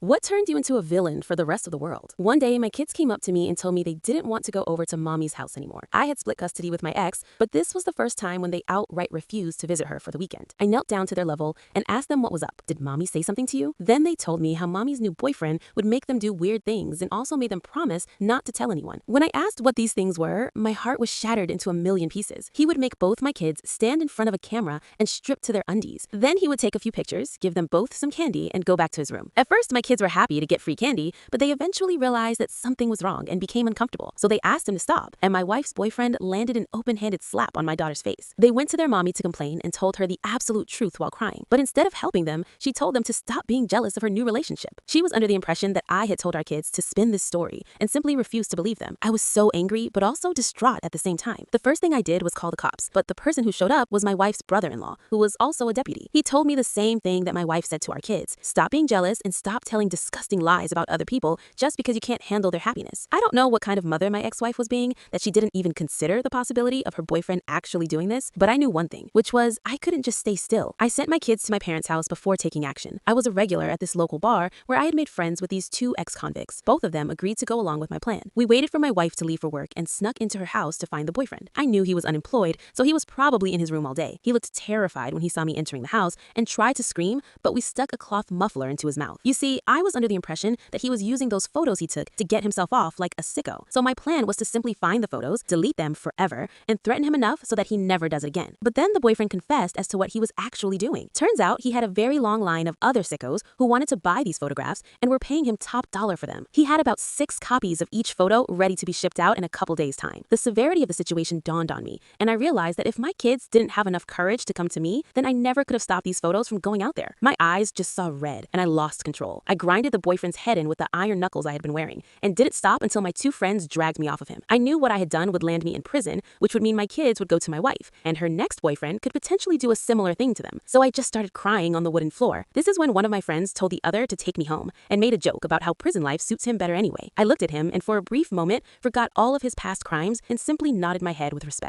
What turned you into a villain for the rest of the world? One day, my kids came up to me and told me they didn't want to go over to mommy's house anymore. I had split custody with my ex, but this was the first time when they outright refused to visit her for the weekend. I knelt down to their level and asked them what was up. Did mommy say something to you? Then they told me how mommy's new boyfriend would make them do weird things and also made them promise not to tell anyone. When I asked what these things were, my heart was shattered into a million pieces. He would make both my kids stand in front of a camera and strip to their undies. Then he would take a few pictures, give them both some candy, and go back to his room. At first, my kids were happy to get free candy, but they eventually realized that something was wrong and became uncomfortable. So they asked him to stop, and my wife's boyfriend landed an open-handed slap on my daughter's face. They went to their mommy to complain and told her the absolute truth while crying. But instead of helping them, she told them to stop being jealous of her new relationship. She was under the impression that I had told our kids to spin this story and simply refused to believe them. I was so angry, but also distraught at the same time. The first thing I did was call the cops, but the person who showed up was my wife's brother-in-law, who was also a deputy. He told me the same thing that my wife said to our kids: stop being jealous and stop telling disgusting lies about other people just because you can't handle their happiness. I don't know what kind of mother my ex-wife was being, that she didn't even consider the possibility of her boyfriend actually doing this, but I knew one thing, which was I couldn't just stay still. I sent my kids to my parents' house before taking action. I was a regular at this local bar where I had made friends with these two ex-convicts. Both of them agreed to go along with my plan. We waited for my wife to leave for work and snuck into her house to find the boyfriend. I knew he was unemployed, so he was probably in his room all day. He looked terrified when he saw me entering the house and tried to scream, but we stuck a cloth muffler into his mouth. You see, I was under the impression that he was using those photos he took to get himself off like a sicko. So my plan was to simply find the photos, delete them forever, and threaten him enough so that he never does it again. But then the boyfriend confessed as to what he was actually doing. Turns out he had a very long line of other sickos who wanted to buy these photographs and were paying him top dollar for them. He had about 6 copies of each photo ready to be shipped out in a couple days' time. The severity of the situation dawned on me, and I realized that if my kids didn't have enough courage to come to me, then I never could have stopped these photos from going out there. My eyes just saw red, and I lost control. I grinded the boyfriend's head in with the iron knuckles I had been wearing, and didn't stop until my 2 friends dragged me off of him. I knew what I had done would land me in prison, which would mean my kids would go to my wife, and her next boyfriend could potentially do a similar thing to them. So I just started crying on the wooden floor. This is when one of my friends told the other to take me home, and made a joke about how prison life suits him better anyway. I looked at him and for a brief moment forgot all of his past crimes and simply nodded my head with respect.